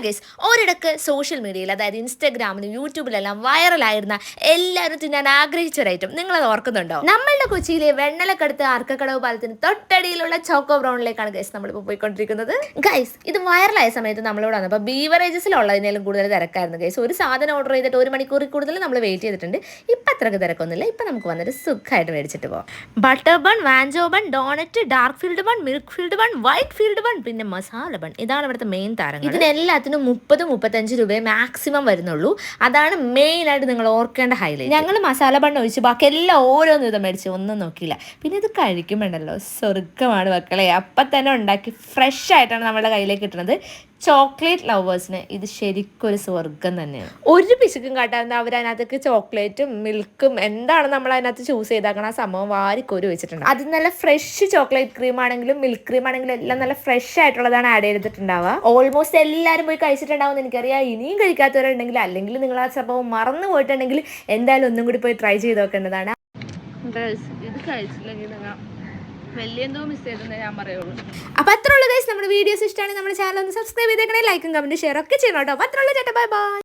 Guys, ഒരിടക്ക് social മീഡിയയിൽ അതായത് ഇൻസ്റ്റാഗ്രാമിലും യൂട്യൂബിലെല്ലാം വൈറലായിരുന്ന എല്ലാവരും തിന്നാൻ ആഗ്രഹിച്ച ഒരു ഐറ്റം നിങ്ങളത് ഓർക്കുന്നുണ്ടോ? നമ്മളുടെ കൊച്ചിയിലെ വെണ്ണലക്കടുത്ത് ആർക്കക്കടവ് പാലത്തിന് തൊട്ടടിയിലുള്ള ചോക്കോ ബ്രൗണിലേക്കാണ് ഗൈസ് നമ്മളിപ്പോൾ പോയിക്കൊണ്ടിരിക്കുന്നത്. ഗൈസ്, ഇത് വൈറലായ സമയത്ത് നമ്മളോട് വന്നപ്പോൾ ബീവറേജസിലുള്ളതിനേലും കൂടുതൽ തിരക്കായിരുന്നു ഗൈസ്. ഒരു സാധനം ഓർഡർ ചെയ്തിട്ട് 1 മണിക്കൂറിൽ കൂടുതൽ നമ്മൾ വെയിറ്റ് ചെയ്തിട്ടുണ്ട്. ഇപ്പം അത്രയ്ക്ക് തിരക്കൊന്നുമില്ല. ഇപ്പം നമുക്ക് വന്നിട്ട് സുഖമായിട്ട് മേടിച്ചിട്ട് പോകാം. ബട്ടർ ബൺ, വാൻജോ bun, doughnut, dark field bun, milk field bun, white field bun, പിന്നെ മസാല ബൺ. ഇതാണ് ഇവിടുത്തെ മെയിൻ താരങ്ങൾ. ഇതിനെല്ലാത്തിനും 30-35 രൂപയെ മാക്സിമം വരുന്നുള്ളൂ. അതാണ് മെയിനായിട്ട് നിങ്ങൾ ഓർക്കേണ്ട ഹൈലൈറ്റ്. ഞങ്ങൾ മസാല ബണ്ണ് ഒഴിച്ച് ബാക്കി എല്ലാം ഓരോന്ന് വിധം മേടിച്ച് ഒന്നും നോക്കിയില്ല. പിന്നെ ഇത് കഴിക്കുമ്പോണ്ടല്ലോ സ്വർഗ്ഗമാണ് മക്കളെ. അപ്പം തന്നെ ഉണ്ടാക്കി ഫ്രഷ് ആയിട്ടാണ് നമ്മുടെ കയ്യിലേക്ക് കിട്ടുന്നത്. ചോക്ലേറ്റ് ലവേഴ്സിന് ഇത് ശരിക്കും ഒരു സ്വർഗം തന്നെയാണ്. ഒരു പിശുക്കും കാട്ടാതെ അവരതിനകത്തേക്ക് ചോക്ലേറ്റും മിൽക്കും എന്താണ് നമ്മൾ അതിനകത്ത് ചൂസ് ചെയ്താക്കണം ആ സംഭവം വാരിക്കോരി വെച്ചിട്ടുണ്ട്. അത് നല്ല ഫ്രഷ് ചോക്ലേറ്റ് ക്രീം ആണെങ്കിലും മിൽക്ക് ക്രീം ആണെങ്കിലും എല്ലാം നല്ല ഫ്രഷ് ആയിട്ടുള്ളതാണ് ആഡ് ചെയ്തിട്ടുണ്ടാവുക. ഓൾമോസ്റ്റ് എല്ലാവരും പോയി കഴിച്ചിട്ടുണ്ടാവും എനിക്കറിയാം. ഇനിയും കഴിക്കാത്തവരുണ്ടെങ്കിൽ അല്ലെങ്കിൽ നിങ്ങൾ ആ സംഭവം മറന്നു പോയിട്ടുണ്ടെങ്കിൽ എന്തായാലും ഒന്നും കൂടി പോയി ട്രൈ ചെയ്ത് നോക്കേണ്ടതാണ്. ഇത് കഴിച്ചില്ലെങ്കിൽ വലിയ എന്തോ മിസ് ചെയ്തെന്നേ ഞാൻ പറയുള്ളൂ. അപ്പോൾ അത്രയുള്ള ഗൈസ്, നമ്മുടെ വീഡിയോസ് ഇഷ്ടമാണെങ്കിൽ നമ്മുടെ ചാനൽ ഒന്ന് സബ്സ്ക്രൈബ് ചെയ്തേക്കണേ, ലൈക്കും കമൻറ്റും ഷെയർ ഒക്കെ ചെയ്യണം കേട്ടോ. അപ്പോൾ അത്രയുള്ള ചേട്ടാ, ബൈ ബൈ.